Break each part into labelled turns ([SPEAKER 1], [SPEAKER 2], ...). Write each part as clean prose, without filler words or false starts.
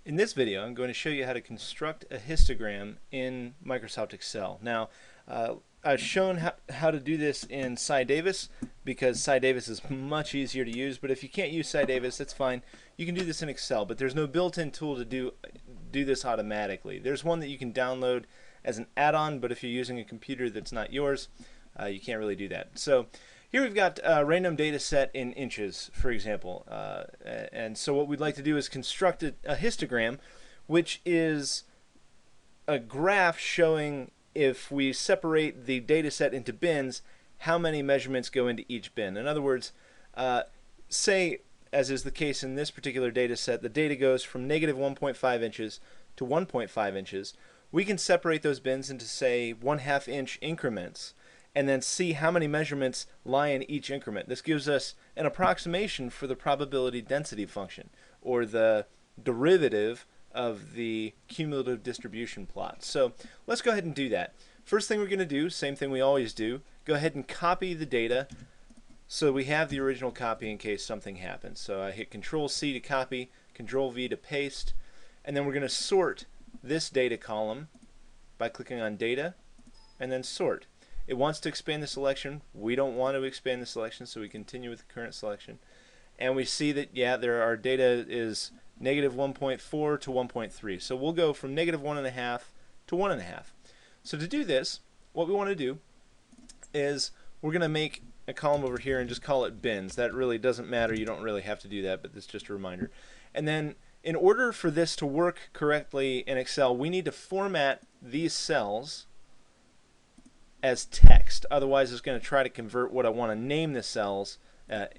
[SPEAKER 1] In this video, I'm going to show you how to construct a histogram in Microsoft Excel. Now, I've shown how to do this in Cy Davis because Cy Davis is much easier to use, but if you can't use Cy Davis, that's fine. You can do this in Excel, but there's no built-in tool to do this automatically. There's one that you can download as an add-on, but if you're using a computer that's not yours, you can't really do that. So here we've got a random data set in inches, for example. And so what we'd like to do is construct a histogram, which is a graph showing if we separate the data set into bins, how many measurements go into each bin. In other words, say, as is the case in this particular data set, the data goes from negative 1.5 inches to 1.5 inches. We can separate those bins into, say, 1/2 inch increments, and then see how many measurements lie in each increment. This gives us an approximation for the probability density function, or the derivative of the cumulative distribution plot. So let's go ahead and do that. First thing we're going to do, same thing we always do, go ahead and copy the data so we have the original copy in case something happens. So I hit Control-C to copy, Control-V to paste, and then we're going to sort this data column by clicking on Data and then Sort. It wants to expand the selection. We don't want to expand the selection, so we continue with the current selection. And we see that, yeah, our data is negative 1.4 to 1.3. So we'll go from negative 1.5 to 1.5. So to do this, what we want to do is we're going to make a column over here and just call it bins. That really doesn't matter. You don't really have to do that, but that's just a reminder. And then in order for this to work correctly in Excel, we need to format these cells as text. Otherwise, it's going to try to convert what I want to name the cells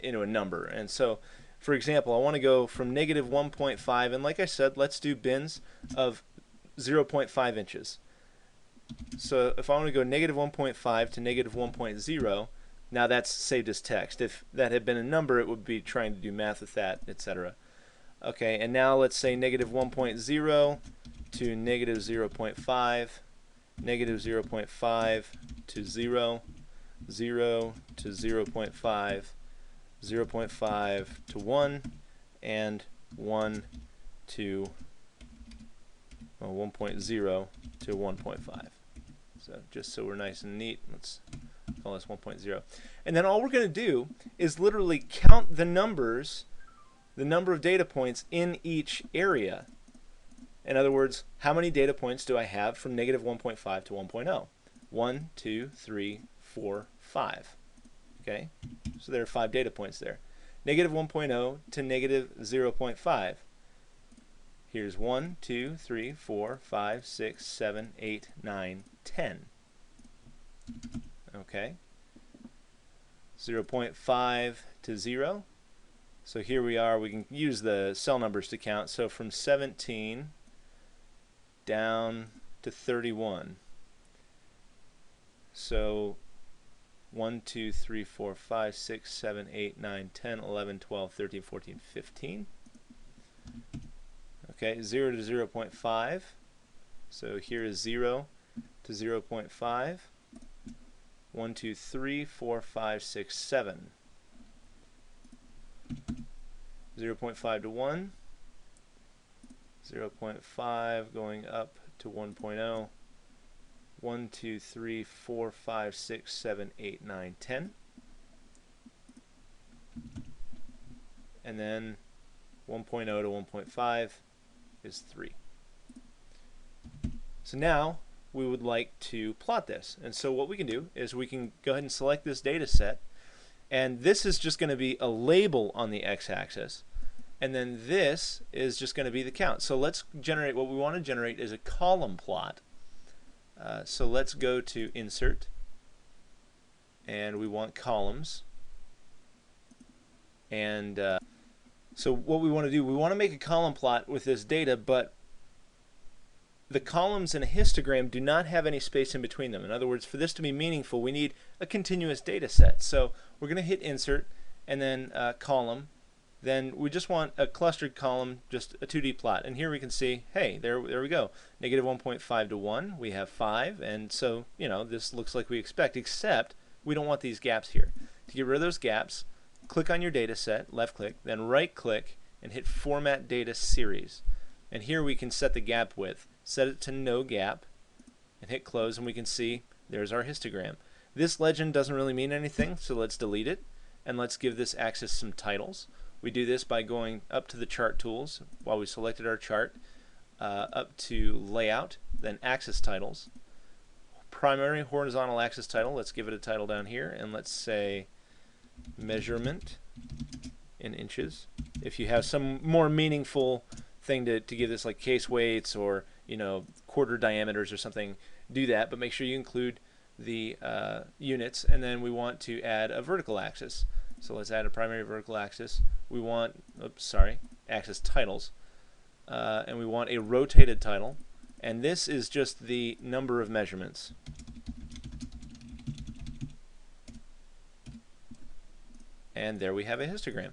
[SPEAKER 1] into a number. And so, for example, I want to go from negative 1.5, and like I said, let's do bins of 0.5 inches. So if I want to go negative 1.5 to negative 1.0, now that's saved as text. If that had been a number, it would be trying to do math with that, etc. Okay, and now let's say negative 1.0 to negative 0.5, negative 0.5 to 0, 0 to 0.5, 0.5 to 1, and 1 to 1.0 to 1.5. So just so we're nice and neat, let's call this 1.0. And then all we're going to do is literally count the numbers, the number of data points in each area. In other words, how many data points do I have from negative 1.5 to 1.0? 1, 2, 3, 4, 5. Okay, so there are 5 data points there. Negative 1.0 to negative 0.5. Here's 1, 2, 3, 4, 5, 6, 7, 8, 9, 10. Okay, 0.5 to 0. So here we are. We can use the cell numbers to count. So from 17 down to 31. So 1, 2, 3, 4, 5, 6, 7, 8, 9, 10, 11, 12, 13, 14, 15. Okay, 0 to 0.5. So here is 0 to 0.5. 1, 2, 3, 4, 5, 6, 7. 0.5 to 1. 0.5 going up to 1.0. 1, 2, 3, 4, 5, 6, 7, 8, 9, 10. And then 1.0 to 1.5 is 3. So now we would like to plot this. And so what we can do is we can go ahead and select this data set. And this is just going to be a label on the x-axis. And then this is just going to be the count. So let's generate, what we want to generate is a column plot. So let's go to Insert, and we want columns. And so what we want to do, we want to make a column plot with this data, but the columns in a histogram do not have any space in between them. In other words, for this to be meaningful, we need a continuous data set. So we're going to hit Insert and then Column. Then we just want a clustered column, just a 2D plot. And here we can see, hey, there we go. Negative 1.5 to 1, we have 5. And so, you know, this looks like we expect, except we don't want these gaps here. To get rid of those gaps, click on your data set, left click, then right click, and hit Format Data Series. And here we can set the gap width. Set it to no gap and hit close, and we can see there's our histogram. This legend doesn't really mean anything, so let's delete it, and let's give this axis some titles. We do this by going up to the chart tools while we selected our chart, up to layout, then axis titles. Primary horizontal axis title, let's give it a title down here, and let's say measurement in inches. If you have some more meaningful thing to give this, like case weights or quarter diameters or something, do that, but make sure you include the units. And then we want to add a vertical axis, so let's add a primary vertical axis. We want axis titles, and we want a rotated title, and this is just the number of measurements. And there we have a histogram.